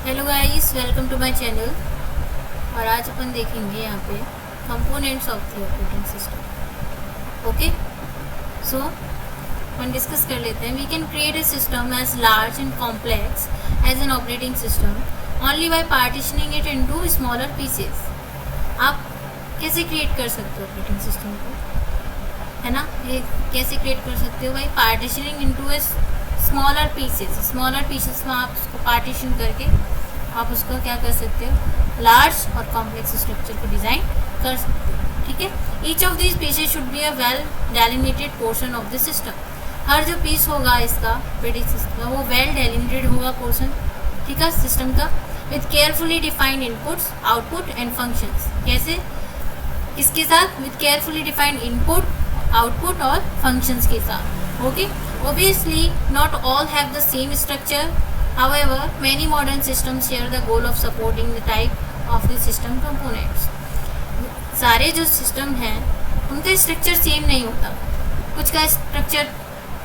Hello guys, welcome to my channel. और आज अपन देखेंगे यहाँ पे components of the operating system. Okay, so अपन डिस्कस कर लेते हैं। We can create a system as large and complex as an operating system only by partitioning it into smaller pieces. आप कैसे क्रिएट कर सकते हो ऑपरेटिंग सिस्टम को, है ना? ये कैसे क्रिएट कर सकते हो भाई? Partitioning into a smaller pieces में आप उसको पार्टीशन करके आप उसको क्या कर सकते हो, लार्ज और कॉम्प्लेक्स स्ट्रक्चर को डिज़ाइन कर सकते हो। ठीक है, each of this pieces should be a well delimited portion of the system. हर जो पीस होगा इसका ऑपरेटिंग सिस्टम का वो वेल डेलिमिटेड होगा पोर्शन, ठीक है, सिस्टम का, with carefully defined inputs, output and functions. कैसे? इसके साथ with carefully defined input, output और फंक्शंस के साथ। Okay, obviously not all have the same structure. However, many modern systems share the goal of supporting the type of the system components. सारे जो system हैं उनका स्ट्रक्चर सेम नहीं होता। कुछ का स्ट्रक्चर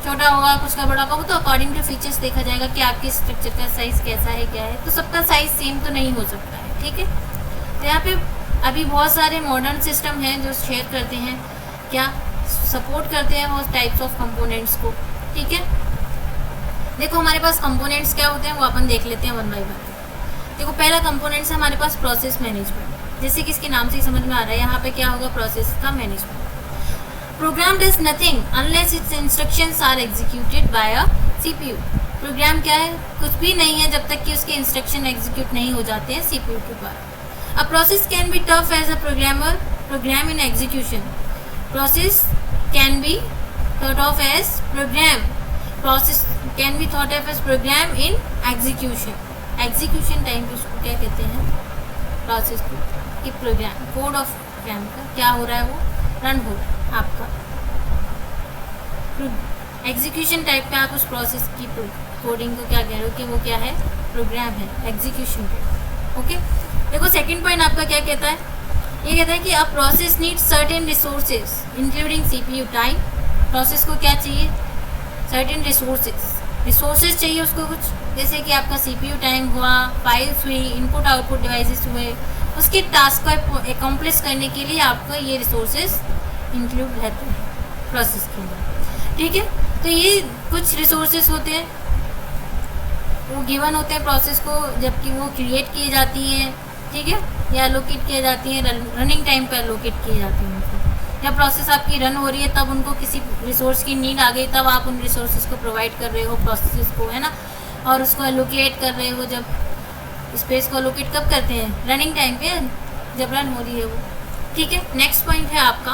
छोटा होगा, कुछ का बड़ा होगा। वो तो अकॉर्डिंग टू फीचर्स देखा जाएगा कि आपके स्ट्रक्चर का साइज़ कैसा है, क्या है। तो सबका साइज़ सेम तो नहीं हो सकता है, ठीक है। तो यहाँ पे अभी बहुत सारे मॉडर्न सिस्टम हैं जो शेयर करते हैं, क्या सपोर्ट करते हैं वो टाइप्स ऑफ कंपोनेंट्स को, ठीक है। देखो हमारे पास कंपोनेंट्स क्या होते हैं वो अपन देख लेते हैं वन बाय वन। देखो पहला कंपोनेंट्स है हमारे पास प्रोसेस मैनेजमेंट। जैसे कि इसके नाम से ही समझ में आ रहा है, यहाँ पे क्या होगा, प्रोसेस का management. Program does nothing unless its instructions are executed by a CPU. Program क्या है? कुछ भी नहीं है जब तक कि उसके इंस्ट्रक्शन एग्जीक्यूट नहीं हो जाते हैं सीपीयू के द्वारा। A process can be thought as a programmer program in execution. Process can be thought of as program. Process can be thought of as program in execution. Execution time पे उसको क्या कहते हैं, प्रोसेस को, कि program code of programme का क्या हो रहा है, वो रन हो रहा है आपका। एग्जीक्यूशन टाइप पे आप उस प्रोसेस की कोडिंग को क्या कह रहे हो कि वो क्या है, प्रोग्राम है, एग्जीक्यूशन टाइप। ओके, देखो सेकंड पॉइंट आपका क्या कहता है, ये कहता है कि a process needs certain resources including CPU time. Process को क्या चाहिए, सर्टेन रिसोर्सेज चाहिए उसको कुछ, जैसे कि आपका सीपीयू टाइम हुआ, फाइल्स हुई, इनपुट आउटपुट डिवाइसेस हुए, उसके टास्क को अकम्प्लिश करने के लिए आपको ये रिसोर्सेज इंक्लूड रहते हैं प्रोसेस के अंदर, ठीक है। तो ये कुछ रिसोर्सेज होते हैं वो गिवन होते हैं प्रोसेस को जबकि वो क्रिएट की जाती हैं, ठीक है, या लोकेट किए जाती हैं, रनिंग टाइम पर लोकेट किए जाती हैं। या प्रोसेस आपकी रन हो रही है तब उनको किसी रिसोर्स की नीड आ गई, तब आप उन रिसोर्सेज को प्रोवाइड कर रहे हो प्रोसेस को, है ना, और उसको एलोकेट कर रहे हो। जब स्पेस को एलोकेट कब करते हैं, रनिंग टाइम पे, जब रन हो रही है वो, ठीक है। नेक्स्ट पॉइंट है आपका,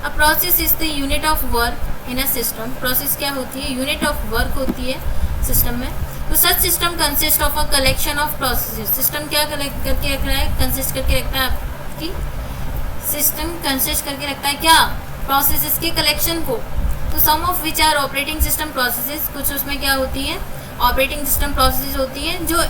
a process is the unit of work in a system. Process क्या होती है, यूनिट ऑफ वर्क होती है सिस्टम में। तो such system consist of a collection of processes. System क्या कलेक्ट करके रख रहा है, कंसिस्ट करके रखता है आपकी, सिस्टम कंसिस्ट करके रखता है क्या, प्रोसेसेस के कलेक्शन को। तो some of which are operating system processes. कुछ उसमें क्या होती हैं, ऑपरेटिंग सिस्टम प्रोसेसेस होती हैं जो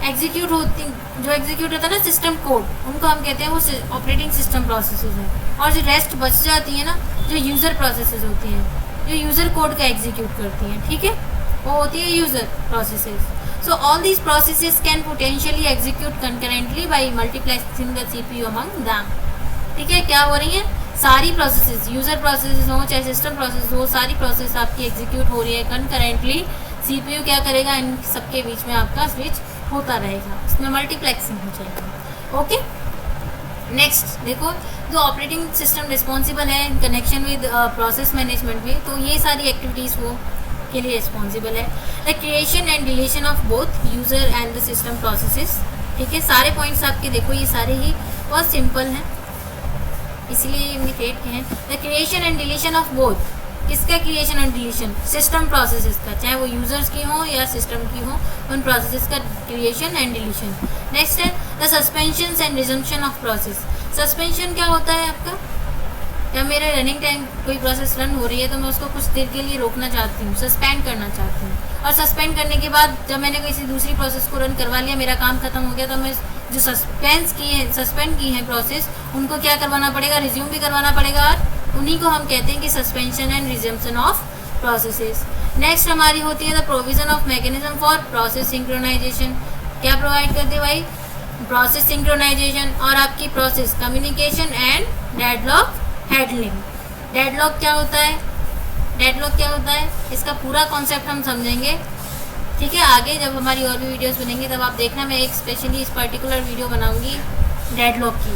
एग्जीक्यूट होता है ना सिस्टम कोड, उनको हम कहते हैं वो ऑपरेटिंग सिस्टम प्रोसेसेस हैं। और जो रेस्ट बच जाती है ना, जो यूज़र प्रोसेसेस होती हैं, जो यूज़र कोड का एग्जीक्यूट करती हैं, ठीक है, वो होती है user processes. So all these processes can potentially execute concurrently by multiplexing the CPU among them. ठीक है, क्या हो रही हैं, सारी प्रोसेसेस, यूज़र प्रोसेसेस हो चाहे सिस्टम प्रोसेस हो, सारी प्रोसेस आपकी एग्जीक्यूट हो रही है कंकरेंटली। सीपीयू क्या करेगा, इन सबके बीच में आपका स्विच होता रहेगा, उसमें मल्टीप्लेक्सिंग हो जाएगी। ओके, नेक्स्ट देखो, जो ऑपरेटिंग सिस्टम रिस्पॉन्सिबल है इन कनेक्शन विद प्रोसेस मैनेजमेंट में, तो ये सारी एक्टिविटीज़ वो के लिए रिस्पॉन्सिबल है। The creation and deletion of both user and the system processes, ठीक है। सारे पॉइंट्स आपके देखो ये सारे ही बहुत सिंपल हैं, इसलिए हमने क्रिएट किए हैं। The creation and deletion of both, किसका creation and deletion, system processes का, चाहे वो यूज़र्स की हो या सिस्टम की हो, उन प्रोसेसेस का क्रिएशन एंड डिलीशन। नेक्स्ट है the suspension and resumption of process. Suspension क्या होता है आपका, जब मेरा रनिंग टाइम कोई प्रोसेस रन हो रही है तो मैं उसको कुछ देर के लिए रोकना चाहती हूँ, सस्पेंड करना चाहती हूँ। और सस्पेंड करने के बाद जब मैंने किसी दूसरी प्रोसेस को रन करवा लिया, मेरा काम खत्म हो गया, तो मैं जो सस्पेंड की है प्रोसेस, उनको क्या करवाना पड़ेगा, रिज्यूम भी करवाना पड़ेगा, और उन्हीं को हम कहते हैं कि suspension and resumption of processes. Next हमारी होती है the provision of mechanism for process synchronization. क्या प्रोवाइड करती है भाई? प्रोसेस सिंक्रोनाइजेशन और आपकी process communication and deadlock handling. Deadlock क्या होता है? डेडलॉक क्या होता है इसका पूरा कॉन्सेप्ट हम समझेंगे, ठीक है। आगे जब हमारी और भी वीडियोस बनेंगी तब आप देखना, मैं एक स्पेशली इस पर्टिकुलर वीडियो बनाऊंगी डेडलॉक की,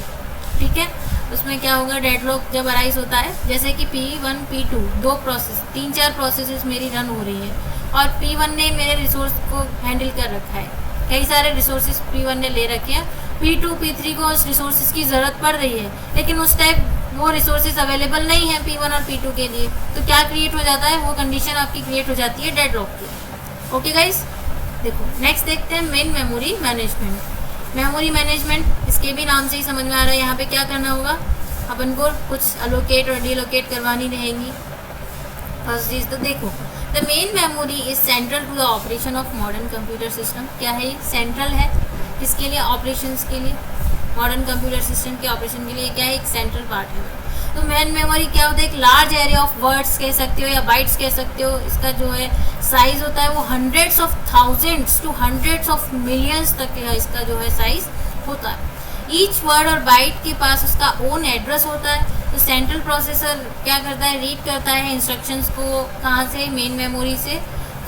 ठीक है। उसमें क्या होगा, डेडलॉक जब अराइज होता है, जैसे कि P1 P2 दो प्रोसेस, 3-4 प्रोसेसेस मेरी रन हो रही है और P1 ने मेरे रिसोर्स को हैंडल कर रखा है, कई सारे रिसोर्सेज P1 ने ले रखे हैं। P2 P3 को उस रिसोर्सेज की ज़रूरत पड़ रही है, लेकिन उस टाइप वो रिसोर्सेज अवेलेबल नहीं है P1 और P2 के लिए, तो क्या क्रिएट हो जाता है, वो कंडीशन आपकी क्रिएट हो जाती है डेडलॉक की। ओके गाइस, देखो नेक्स्ट देखते हैं main memory management. Memory management इसके भी नाम से ही समझ में आ रहा है, यहाँ पे क्या करना होगा, अपन को कुछ अलोकेट और डीलोकेट करवानी रहेंगी। फर्स्ट चीज़ तो देखो, the main memory is central to the operation of modern computer system. क्या है ये? सेंट्रल है, किसके लिए? ऑपरेशंस के लिए, मॉडर्न कंप्यूटर सिस्टम के ऑपरेशन के लिए क्या है, एक सेंट्रल पार्ट है। तो मेन मेमोरी क्या होता है, एक लार्ज एरिया ऑफ वर्ड्स कह सकते हो या बाइट्स कह सकते हो। इसका जो है साइज होता है वो hundreds of thousands to hundreds of millions तक इसका जो है साइज होता है। ईच वर्ड और बाइट के पास उसका ओन एड्रेस होता है। तो सेंट्रल प्रोसेसर क्या करता है, रीड करता है इंस्ट्रक्शंस को, कहाँ से, मेन मेमोरी से।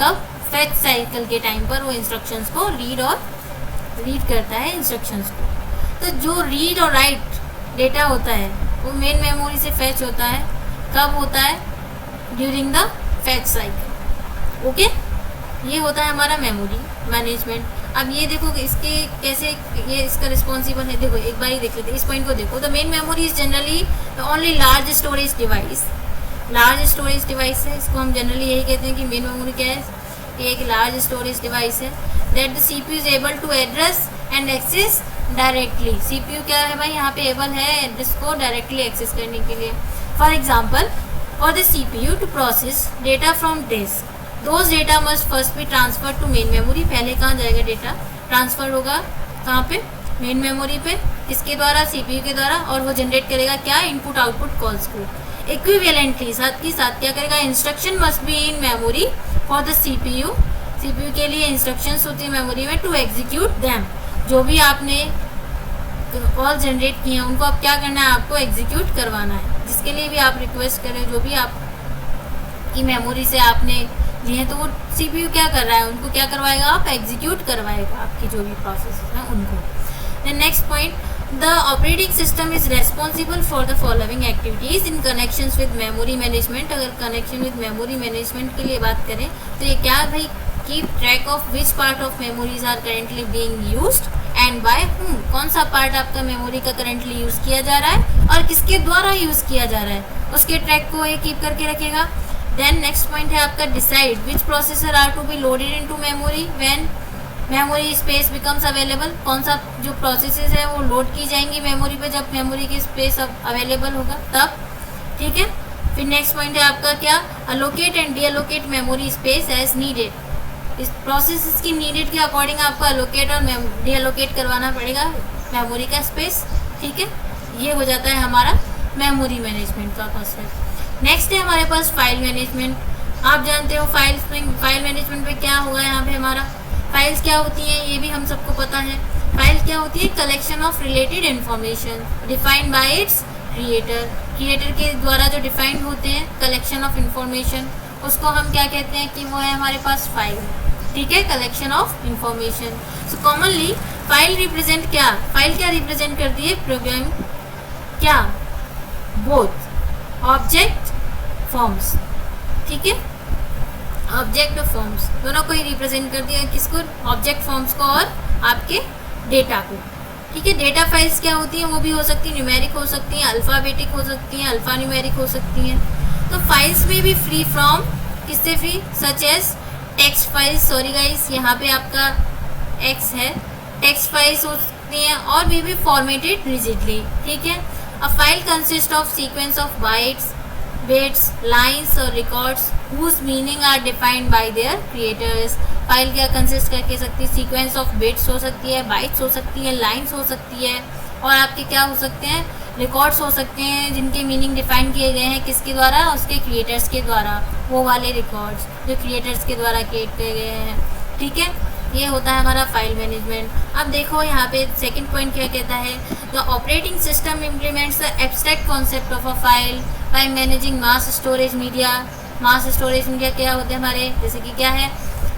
कब? फेच साइकिल के टाइम पर वो इंस्ट्रक्शंस को रीड करता है इंस्ट्रक्शंस को। तो जो रीड और राइट डेटा होता है वो मेन मेमोरी से फेच होता है। कब होता है? During the fetch cycle. Okay, ये होता है हमारा मेमोरी मैनेजमेंट। अब ये देखो इसके कैसे ये इसका रिस्पॉन्सिबल है, देखो एक बार ही देख लेते हैं इस पॉइंट को। देखो the main memory is generally only large storage device. Large storage device है, इसको हम जनरली यही कहते हैं कि मेन मेमोरी क्या है, ये एक लार्ज स्टोरेज डिवाइस है। That the CPU is able to address and access directly. CPU क्या है भाई, यहाँ पे एबल है एड्रेस को डायरेक्टली एक्सेस करने के लिए। For example, for the CPU to process data from disk, those data must first be transfer to main memory. पहले कहाँ जाएगा डेटा, ट्रांसफर होगा कहाँ पे, मेन मेमोरी पे, इसके द्वारा, CPU के द्वारा, और वो जनरेट करेगा क्या, इनपुट आउटपुट कॉल्स को। इक्विवेलेंटली साथ ही साथ क्या करेगा, instruction must be in memory for the CPU। CPU के लिए इंस्ट्रक्शंस होती है मेमोरी में टू एग्जीक्यूट दैम। जो भी आपने कॉल जनरेट किए हैं उनको अब क्या करना है, आपको एग्जीक्यूट करवाना है। जिसके लिए भी आप रिक्वेस्ट करें, जो भी आपकी मेमोरी से आपने लिए हैं, तो वो CPU क्या कर रहा है, उनको क्या करवाएगा, आप एग्जीक्यूट करवाएगा आपकी जो भी प्रोसेस हैं उनको। The next point, the operating system is responsible for the following activities in connection with memory management. अगर कनेक्शन विद मेमोरी मैनेजमेंट के लिए बात करें तो ये क्या भाई, keep track of which part of memories are currently being used and by whom. कौन सा पार्ट आपका मेमोरी का करेंटली यूज़ किया जा रहा है और किसके द्वारा यूज़ किया जा रहा है, उसके ट्रैक को ये कीप करके रखेगा। देन नेक्स्ट पॉइंट है आपका, decide which processor are to be loaded into memory when memory space becomes available. कौन सा जो प्रोसेसेस है वो लोड की जाएंगी मेमोरी पे जब मेमोरी की स्पेस अब अवेलेबल होगा तब, ठीक है। फिर नेक्स्ट पॉइंट है आपका क्या, allocate and deallocate memory space as needed. इस प्रोसेस की नीडेड के अकॉर्डिंग आपको अलोकेट और डीअलोकेट करवाना पड़ेगा मेमोरी का स्पेस, ठीक है। ये हो जाता है हमारा मेमोरी मैनेजमेंट का कॉन्सेप्ट। नेक्स्ट है हमारे पास फाइल मैनेजमेंट। आप जानते हो फाइल मैनेजमेंट पे क्या होगा, यहाँ पे हमारा फाइल्स क्या होती हैं ये भी हम सबको पता है। फाइल क्या होती है, collection of related information defined by it's creator के द्वारा जो डिफाइंड होते हैं कलेक्शन ऑफ इंफॉर्मेशन, उसको हम क्या कहते हैं कि वो है हमारे पास फाइल, ठीक है, collection of information. So commonly file represent क्या, फाइल क्या रिप्रेजेंट करती है, प्रोग्राम क्या, बोथ ऑब्जेक्ट फॉर्म्स, ठीक है, ऑब्जेक्ट और फॉर्म्स दोनों को ही रिप्रेजेंट करती है, किसको, ऑब्जेक्ट फॉर्म्स को और आपके डेटा को, ठीक है। डेटा फाइल्स क्या होती हैं, वो भी हो सकती है न्यूमेरिक हो सकती हैं, अल्फ़ाबेटिक हो सकती हैं, अल्फ़ा न्यूमेरिक हो सकती हैं। तो फाइल्स में भी फ्री फ्रॉम, किससे free, such as text files, sorry guys यहाँ पे आपका एक्स है, टेक्स्ट फाइल्स हो सकती हैं और भी फॉर्मेटेड रिजिडली, ठीक है। A file consist of sequence of bytes, bits, lines or records whose meaning are defined by their creators. File क्या कंसिस्ट करके सकती है, सीक्वेंस ऑफ बिट्स हो सकती है, बाइट्स हो सकती है, लाइन्स हो सकती है, और आपके क्या हो सकते हैं, रिकॉर्ड्स हो सकते हैं जिनके मीनिंग डिफाइन किए गए हैं किसके द्वारा, उसके क्रिएटर्स के द्वारा, वो वाले रिकॉर्ड्स जो क्रिएटर्स के द्वारा क्रिएट किए गए हैं, ठीक है। ये होता है हमारा फाइल मैनेजमेंट। अब देखो यहाँ पे सेकंड पॉइंट क्या कहता है, the operating system implements the abstract concept of a file by managing mass storage media. Mass storage media क्या होते हैं हमारे, जैसे कि क्या है,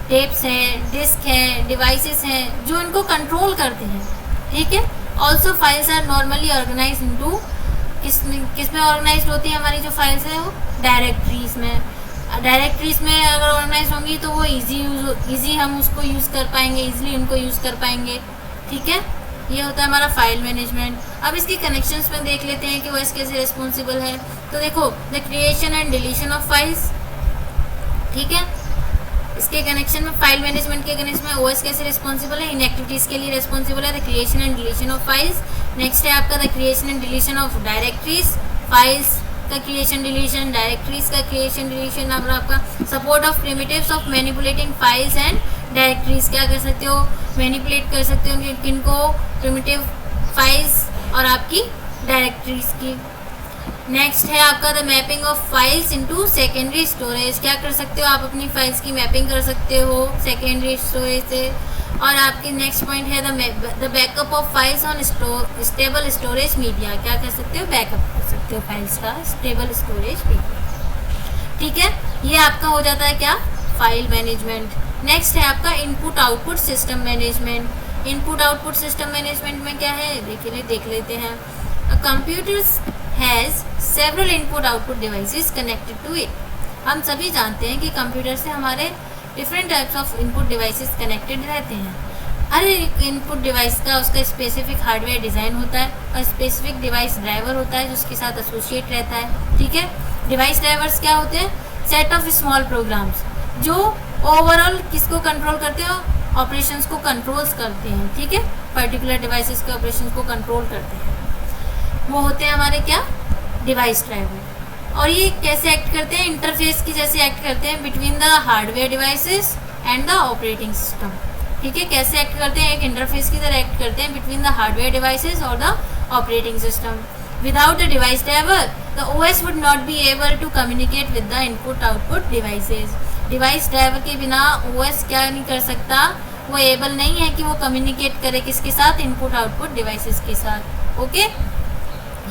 टेप्स हैं, डिस्क है, डिवाइसेस हैं जो इनको कंट्रोल करते हैं, ठीक है। Also files are normally organize into, किस में ऑर्गेनाइज होती है हमारी जो फाइल्स है वो डायरेक्टरीज में। डायरेक्टरीज में अगर ऑर्गेनाइज होंगी तो वो इजी हम उसको यूज़ कर पाएंगे, इजीली उनको यूज़ कर पाएंगे, ठीक है। ये होता है हमारा फाइल मैनेजमेंट। अब इसके कनेक्शंस में देख लेते हैं कि OS कैसे रिस्पॉन्सिबल है। तो देखो, the creation and deletion of files, ठीक है। इसके कनेक्शन में फाइल मैनेजमेंट के कनेक्शन में OS कैसे रिस्पॉन्सिबल है, इन एक्टिविटीज़ के लिए रिस्पॉन्सिबल है, the creation and deletion of files. Next है आपका the creation and deletion of directories, files का क्रिएशन डिलीशन, डायरेक्टरीज का क्रिएशन डिलीशन। और आपका support of primitives of manipulating files and directories, क्या कर सकते हो, मैनिपुलेट कर सकते हो किनको, प्रिमिटिव फाइल्स और आपकी डायरेक्टरीज की। नेक्स्ट है आपका the mapping of files into secondary storage, क्या कर सकते हो आप अपनी फाइल्स की मैपिंग कर सकते हो सेकेंडरी स्टोरेज से। और आपकी नेक्स्ट पॉइंट है the backup of files on stable storage media, क्या कर सकते हो, बैकअप कर सकते हो फाइल्स का स्टेबल स्टोरेज मीडिया, ठीक है। ये आपका हो जाता है क्या, फाइल मैनेजमेंट। नेक्स्ट है आपका input output system management. Input output system management में क्या है, देख लेते हैं। Computers has several input output devices connected to it. हम सभी जानते हैं कि कंप्यूटर से हमारे different types of input devices connected रहते हैं। हर एक इनपुट डिवाइस का उसका स्पेसिफिक हार्डवेयर डिज़ाइन होता है और स्पेसिफिक डिवाइस ड्राइवर होता है जो उसके साथ एसोसिएट रहता है, ठीक है। डिवाइस ड्राइवर्स क्या होते हैं, सेट ऑफ स्मॉल प्रोग्राम्स जो ओवरऑल किसको कंट्रोल करते हो, ऑपरेशंस को कंट्रोल्स करते हैं, ठीक है, पर्टिकुलर डिवाइसेस के ऑपरेशंस को कंट्रोल करते हैं, वो होते हैं हमारे क्या, डिवाइस ड्राइवर। और ये कैसे एक्ट करते हैं, इंटरफेस की जैसे एक्ट करते हैं between the hardware devices and the operating system, ठीक है। कैसे एक्ट करते हैं, एक इंटरफेस की तरह एक्ट करते हैं बिटवीन द हार्डवेयर डिवाइसेस और the operating system. Without the device driver the OS would not be able to communicate with the input output devices. Device driver के बिना OS क्या नहीं कर सकता, वो एबल नहीं है कि वो कम्युनिकेट करे किसके साथ, इनपुट आउटपुट डिवाइसेस के साथ, ओके।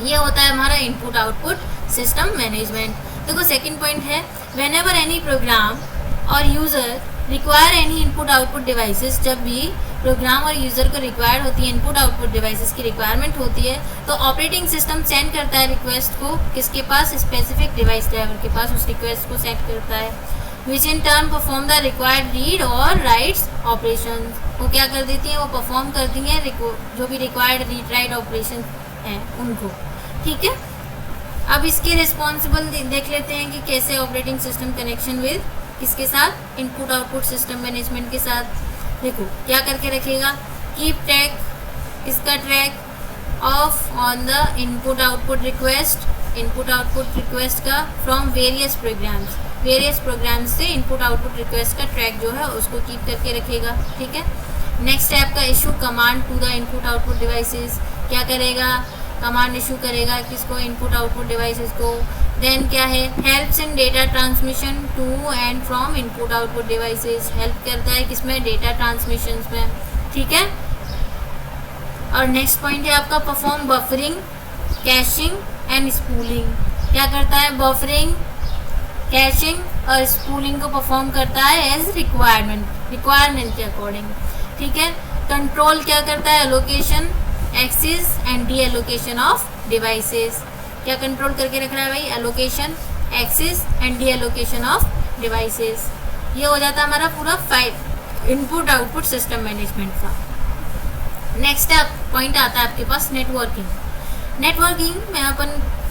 ये होता है हमारा इनपुट आउटपुट सिस्टम मैनेजमेंट। देखो सेकंड पॉइंट है, व्हेनेवर एनी प्रोग्राम और user require any input output devices, जब भी प्रोग्राम और यूज़र को रिक्वायर्ड होती है इनपुट आउटपुट डिवाइसेस की रिक्वायरमेंट होती है, तो ऑपरेटिंग सिस्टम सेंड करता है रिक्वेस्ट को किसके पास, स्पेसिफिक डिवाइस ड्राइवर के पास उस रिक्वेस्ट को सेंड करता है, which in turn perform the required read और राइट्स ऑपरेशन। वो क्या कर देती हैं, वो परफॉर्म करती हैं जो भी रिक्वायर्ड रीड राइट ऑपरेशन हैं उनको, ठीक है। अब इसके रिस्पॉन्सिबल देख लेते हैं कि कैसे ऑपरेटिंग सिस्टम कनेक्शन विद किसके साथ, इनपुट आउटपुट सिस्टम मैनेजमेंट के साथ। देखो क्या करके रखेगा, कीप ट्रैक, किसका track of on the input output request का फ्रॉम वेरियस प्रोग्राम्स से इनपुट आउटपुट रिक्वेस्ट का ट्रैक जो है उसको कीप करके रखेगा, ठीक है। नेक्स्ट है आपका issue command to the input output devices, क्या करेगा, कमांड इशू करेगा किसको, इनपुट आउटपुट डिवाइसेस को। देन क्या है, helps in data transmission to and from input output devices, help करता है किसमें, डेटा ट्रांसमिशन में, ठीक है। और नेक्स्ट पॉइंट है आपका perform buffering, caching and spooling, क्या करता है, बफरिंग, कैशिंग और स्पूलिंग को परफॉर्म करता है एज रिक्वायरमेंट के अकॉर्डिंग, ठीक है। कंट्रोल क्या करता है, allocation, access and deallocation of devices, क्या कंट्रोल करके रख रहा है भाई, allocation, access and deallocation of devices. ये हो जाता है हमारा पूरा इनपुट आउटपुट सिस्टम मैनेजमेंट का। नेक्स्ट पॉइंट आता है आपके पास नेटवर्किंग में अपन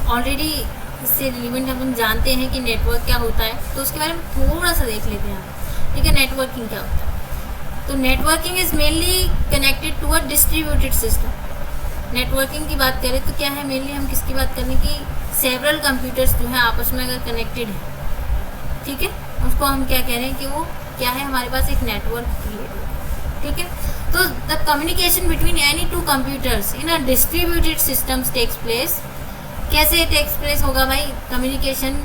ऑलरेडी इससे रिलेवेंट अपन जानते हैं कि नेटवर्क क्या होता है, तो उसके बारे में थोड़ा सा देख लेते हैं, ठीक है। नेटवर्किंग क्या होता है, तो networking is mainly connected to a distributed system. Networking की बात करें तो क्या है, मेनली हम किसकी बात करें कि सेवरल कंप्यूटर्स जो हैं आपस में अगर कनेक्टेड है, ठीक है, उसको हम क्या कह रहे हैं कि वो क्या है, हमारे पास एक नेटवर्क क्रिएट हो, ठीक है। तो the communication between any two computers in a distributed systems takes place, कैसे टेक्स प्लेस होगा भाई, कम्युनिकेशन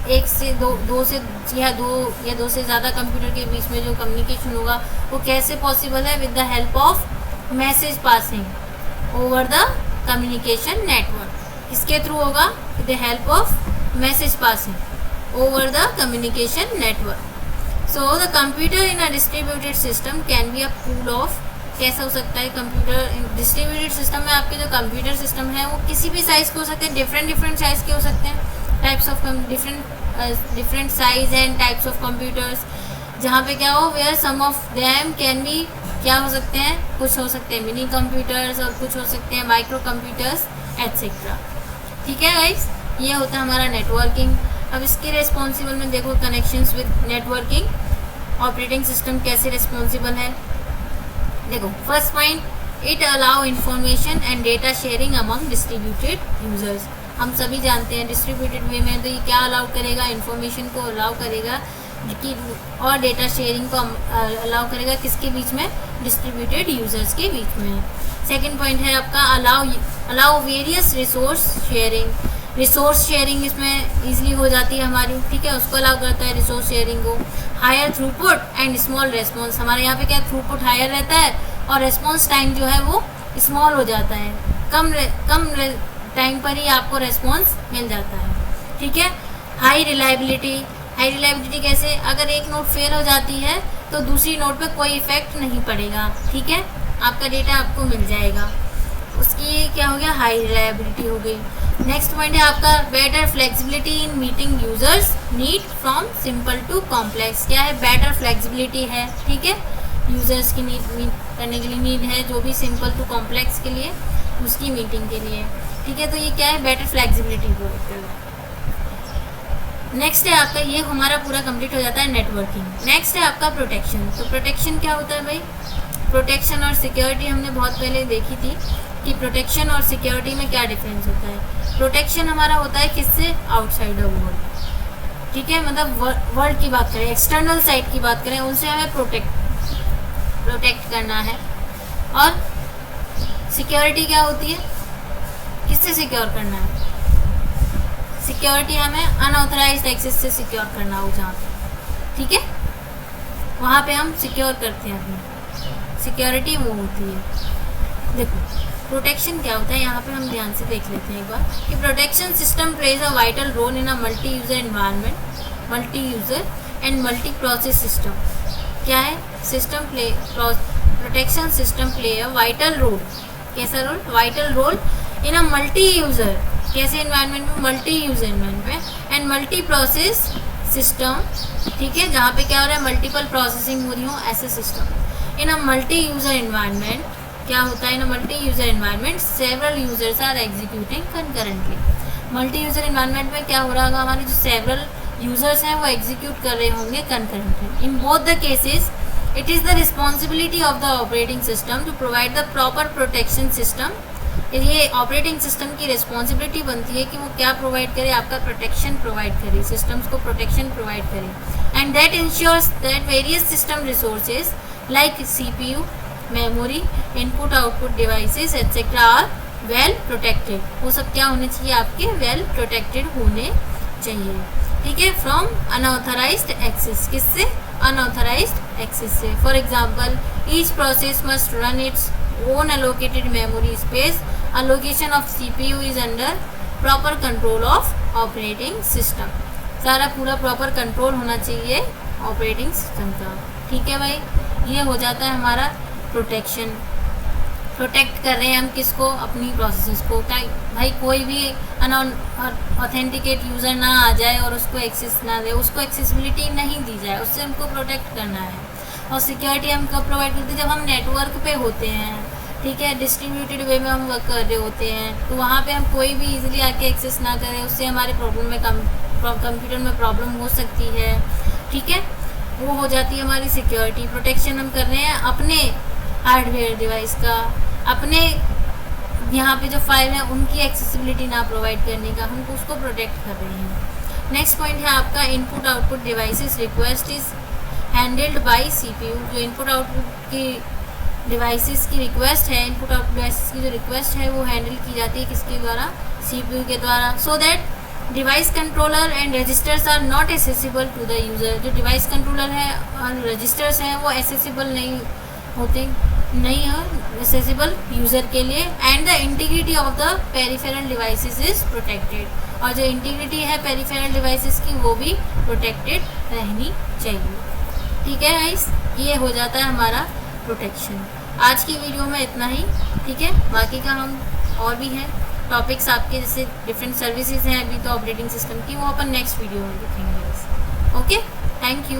एक से दो से ज़्यादा कंप्यूटर के बीच में जो कम्युनिकेशन होगा वो कैसे पॉसिबल है? With the help of message passing over the communication network. किसके थ्रू होगा? With the help of message passing over the communication network. So the computer in a distributed system can be a pool of, कैसा हो सकता है computer distributed system में? आपके जो computer system है वो किसी भी साइज़ के हो सकते हैं, डिफरेंट साइज़ के हो सकते हैं, types of different size and types of computers, जहाँ पे क्या हो, where some of them can be, क्या हो सकते हैं, कुछ हो सकते हैं मिनी कंप्यूटर्स और कुछ हो सकते हैं माइक्रो कंप्यूटर्स एट्सेट्रा। ठीक है गाइस, ये होता है हमारा नेटवर्किंग। अब इसके रिस्पॉन्सिबल में देखो connections with networking operating system कैसे रिस्पॉन्सिबल है। देखो first point, it allow information and data sharing among distributed users. हम सभी जानते हैं डिस्ट्रीब्यूटेड वे में तो ये क्या अलाउ करेगा, इन्फॉर्मेशन को अलाउ करेगा कि और डेटा शेयरिंग को अलाउ करेगा किसके बीच में? डिस्ट्रीब्यूटेड यूजर्स के बीच में। सेकंड पॉइंट है आपका allow various resource sharing. Resource sharing इसमें ईजिली हो जाती है हमारी, ठीक है, उसको अलाउ करता है रिसोर्स शेयरिंग को। Higher throughput and small response, हमारे यहाँ पे क्या थ्रूपुट हायर रहता है और रेस्पॉन्स टाइम जो है वो स्मॉल हो जाता है, कम टाइम पर ही आपको रेस्पॉन्स मिल जाता है। ठीक है, हाई रिलायबिलिटी कैसे? अगर एक नोड फेल हो जाती है तो दूसरी नोड पे कोई इफेक्ट नहीं पड़ेगा, ठीक है, आपका डेटा आपको मिल जाएगा, उसकी क्या हो गया? हाई रिलायबिलिटी हो गई। नेक्स्ट पॉइंट है आपका better flexibility in meeting users need from simple to complex. क्या है? बेटर फ्लेक्सिबिलिटी है, ठीक है, यूजर्स की मीट करने के लिए नीड है, जो भी सिंपल टू कॉम्प्लेक्स के लिए उसकी मीटिंग के लिए, ठीक है, तो ये क्या है? बेटर फ्लेक्सिबिलिटी प्रोवाइड कर रहा है। नेक्स्ट है आपका, ये हमारा पूरा कंप्लीट हो जाता है नेटवर्किंग। नेक्स्ट है आपका प्रोटेक्शन। तो प्रोटेक्शन क्या होता है भाई? प्रोटेक्शन और सिक्योरिटी हमने बहुत पहले देखी थी कि प्रोटेक्शन और सिक्योरिटी में क्या डिफरेंस होता है। प्रोटेक्शन हमारा होता है किससे? आउटसाइड द वर्ल्ड, ठीक है, मतलब वर्ल्ड की बात करें, एक्सटर्नल साइड की बात करें, उनसे हमें प्रोटेक्ट करना है। और सिक्योरिटी क्या होती है? किससे सिक्योर करना है? सिक्योरिटी हमें अनऑथराइज्ड एक्सेस से सिक्योर करना हो जहाँ पे, ठीक है, वहाँ पे हम सिक्योर करते हैं अपनी सिक्योरिटी, वो होती है। देखो प्रोटेक्शन क्या होता है, यहाँ पे हम ध्यान से देख लेते हैं एक बार कि protection system plays a vital role in a multi user environment, multi user and multi process system. क्या है? Protection system play a vital role, कैसा रोल? Vital role in a multi user, कैसे एनवायरनमेंट में? मल्टी यूज़र एनवायरनमेंट में, and multi process system, ठीक है, जहाँ पे क्या हो रहा है? मल्टीपल प्रोसेसिंग हो रही हो, ऐसे system. In a multi user environment क्या होता है? In a multi user environment several users are executing concurrently. Multi user environment में क्या हो रहा होगा? हमारे जो सेवरल यूजर्स हैं वो एग्जीक्यूट कर रहे होंगे concurrently. In both the cases it is the responsibility of the operating system to provide the proper protection system. ये ऑपरेटिंग सिस्टम की रिस्पॉन्सिबिलिटी बनती है कि वो क्या प्रोवाइड करे? आपका प्रोटेक्शन प्रोवाइड करे, सिस्टम्स को प्रोटेक्शन प्रोवाइड करे। And that ensures that various system resources like CPU, memory, input output devices etcetera are well protected. वो सब क्या होने चाहिए? आपके वेल प्रोटेक्टेड होने चाहिए, ठीक है, फ्रॉम अनऑथराइज्ड एक्सेस। किससे? अनऑथराइज्ड एक्सेस से। For example each process must run its own allocated memory space. Allocation of CPU is under proper control of operating system. सारा पूरा प्रॉपर कंट्रोल होना चाहिए ऑपरेटिंग सिस्टम का, ठीक है भाई। ये हो जाता है हमारा प्रोटेक्शन। प्रोटेक्ट कर रहे हैं हम किसको? अपनी प्रोसेसेस को। भाई कोई भी ऑथेंटिकेट यूज़र ना आ जाए और उसको एक्सेस ना दे, उसको एक्सेसिबिलिटी नहीं दी जाए, उससे हमको प्रोटेक्ट करना है। और सिक्योरिटी हम कब प्रोवाइड करते हैं? जब हम नेटवर्क पे होते हैं, ठीक है, डिस्ट्रीब्यूटेड वे में हम वर्क कर रहे होते हैं, तो वहाँ पे हम कोई भी इजीली आके एक्सेस ना करें, उससे हमारे प्रॉब्लम में कंप्यूटर में प्रॉब्लम हो सकती है, ठीक है, वो हो जाती है हमारी सिक्योरिटी। प्रोटेक्शन हम कर रहे हैं अपने हार्डवेयर डिवाइस का, अपने यहाँ पे जो फाइल है उनकी एक्सेसिबिलिटी ना प्रोवाइड करने का, हम उसको प्रोटेक्ट कर रहे हैं। नेक्स्ट पॉइंट है आपका input output devices request is handled by CPU। जो इनपुट आउटपुट की डिवाइसेस की रिक्वेस्ट है, इनपुट आउटपुट डिवाइसेस की जो रिक्वेस्ट है वो हैंडल की जाती है किसके द्वारा? CPU के द्वारा। So that device controller and registers are not accessible to the user. जो डिवाइस कंट्रोलर है और रजिस्टर्स हैं वो एसेसिबल नहीं होते, नहीं है एसेसिबल यूज़र के लिए। And the integrity of the peripheral devices is protected. और जो इंटीग्रिटी है पेरिफेरल डिवाइसेस की वो भी प्रोटेक्टेड रहनी चाहिए। ठीक है गाइस, ये हो जाता है हमारा प्रोटेक्शन। आज की वीडियो में इतना ही। ठीक है, बाकी का हम और भी हैं टॉपिक्स आपके, जैसे डिफरेंट सर्विसेज हैं अभी तो ऑपरेटिंग सिस्टम की, वो अपन नेक्स्ट वीडियो में देखेंगे। Okay, thank you.